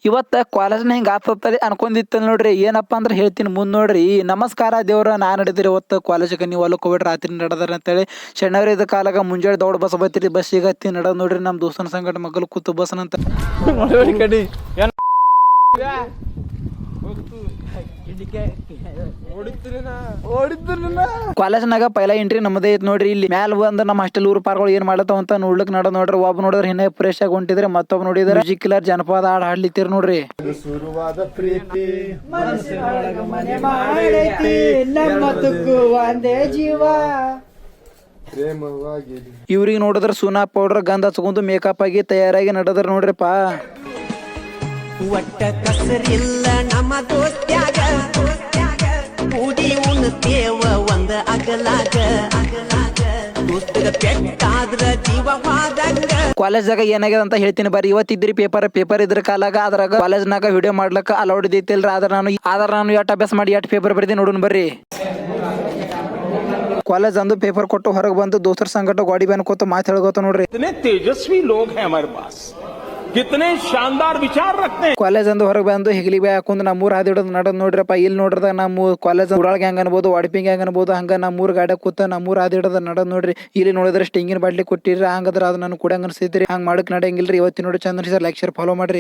ಇವತ್ತು ಕಾಲೇಜ್ನ ಹಿಂಗೆ ಆಗ್ತದೆ ಅನ್ಕೊಂಡಿತ್ತು ನೋಡ್ರಿ. ಏನಪ್ಪ ಅಂದ್ರೆ ಹೇಳ್ತೀನಿ ಮುಂದೆ ನೋಡ್ರಿ. ನಮಸ್ಕಾರ ದೇವ್ರ, ನಾನು ನಡೆದಿರಿ ಇವತ್ತು ಕಾಲೇಜಿಗೆ ನೀವು ಹೊಲಕ್ಕೆ ಹೋಗ್ಬಿಟ್ರೆ ರಾತ್ರಿ ನಡೆದಾರ ಅಂತೇಳಿ ಶನಿವಾರ ಇದ್ದ ಕಾಲಾಗ ಮುಂಜಾನೆ ದೌಡ್ ಬಸ್ ಬತ್ತೀರಿ. ಬಸ್ ಈಗ ಹತ್ತಿ ನಡೆದ್ ನೋಡ್ರಿ. ನಮ್ಮ ದೋಸ್ತನ ಸಂಗಟ ಮಗಲು ಕೂತು ಬಸ್ನಂತ ಕಾಲೇಜ್ನಾಗ ಪೈಲ ಎಂಟ್ರಿ ನಮ್ಮದೇ ಐತ್ ನೋಡ್ರಿ. ಇಲ್ಲಿ ಮ್ಯಾಲ ಬಂದ ನಮ್ಮ ಹಾಸ್ಟೆಲ್ ಊರು ಪಾರ್ಗಳು ಏನ್ ಮಾಡತ್ತಾವ ಅಂತ ನೋಡ್ಲಿಕ್ ನೋಡ್ರಿ. ಒಬ್ಬ ನೋಡಿದ್ರೆ ಹಿನ್ನ ಫ್ರೆಶ್ ಆಗಿ ಹೊಂಟಿದ್ರೆ, ಮತ್ತೊಬ್ಬ ನೋಡಿದ್ರೆ ಮ್ಯೂಸಿಕ್ ಕಿಲ್ಲರ್ ಜನಪದ ಹಾಡ್ ಹಾಡ್ಲಿತ್ತೀರಿ ನೋಡ್ರಿ. ಶುರುವಾದ ಪ್ರೀತಿ ಇವ್ರಿಗೆ ನೋಡಿದ್ರೆ ಸುನಾ ಪೌಡರ್ ಗಂಧ ಹಚ್ಕೊಂಡು ಮೇಕಪ್ ಆಗಿ ತಯಾರಾಗಿ ನಡೆದ್ರ ನೋಡ್ರಿಪ್ಪ. ಒಟ್ಟ ಕಸರಿಲ್ಲ ನಮ್ಮ ದೋಸ್ತ್ಯಾಗ, ಕೂಡಿ ಉಣ್ತೇವ ಒಂದ ಅಗಲಾಗ, ದೋಸ್ತಗ ಪೆಟ್ಟಾದ್ರ ಜೀವವಾದಂಗ. ಕಾಲೇಜ್ದಾಗ ಏನಾಗ್ಯದ ಅಂತ ಹೇಳ್ತೀನಿ ಬರ್ರಿ. ಇವತ್ತಿದ್ರಿ ಪೇಪರ್ ಇದ್ರ ಕಾಲಾಗ ಅದ್ರಾಗ ಕಾಲೇಜ್ನಾಗ ವಿಡಿಯೋ ಮಾಡ್ಲಕ್ಕ ಅಲೌಡ್ ಇದ್ದಿತ್ತಿಲ್ರಿ. ಆದ್ರ ನಾನು ಎಟ್ ಅಭ್ಯಾಸ ಮಾಡಿ ಎಟ್ ಪೇಪರ್ ಬರ್ದಿ ನೋಡೋಣ ಬರ್ರಿ. ಕಾಲೇಜ್ ಅಂದು ಪೇಪರ್ ಕೊಟ್ಟು ಹೊರಗೆ ಬಂದು ದೋಸ್ತರ ಸಂಗಟ ಗಾಡಿ ಬ್ಯಾನ್ ಕೂತು ಮಾತು ಹೇಳ್ಕೋತ ನೋಡ್ರಿ. तेजस्वी लोग हैं हमारे पास, कितने शानदार विचार रखते हैं. ಕಾಲೇಜ್ ಅಂದು ಹೊರಗೆ ಬಂದು ಹೆಗಲಿ ಬೈ ಹಾಕೊಂಡು ನಮ್ಮೂರ್ ಹಾದಿಡೋದು ನಡೆದ್ ನೋಡ್ರಪ್ಪ. ಇಲ್ಲಿ ನೋಡ್ರದ ನಮ್ಮ ಕಾಲೇಜ್ ಊರಾಳಗೆ ಹೆಂಗ ಅನ್ಬೋದು, ವಾಡಿಪಿಂಗ್ ಹೆಂಗ ಅನ್ಬೋದು, ಹಂಗ ನಮ್ಮೂರ್ ಗಾಡಿ ಕೂತ ನಮ್ಮೂರ್ ಹಾದಿಡೋದು ನಡೆದ್ ನೋಡ್ರಿ. ಇಲ್ಲಿ ನೋಡಿದ್ರೆ ಸ್ಟಿಂಗಿನ ಬಾಟ್ಲಿ ಕೊಟ್ಟಿರಿ. ಹಂಗದ್ರ ಅದು ನಾನು ಕೂಡ ಅನ್ಸಿದ್ರಿ. ಹಂಗ್ ಮಾಡಕ್ ನಡೆಯಂಗಿಲ್ರಿ. ಇವತ್ತಿನ ನೋಡಿ ಚಂದ್ರ ಸರ್ ಲೆಕ್ಚರ್ ಫಾಲೋ ಮಾಡ್ರಿ.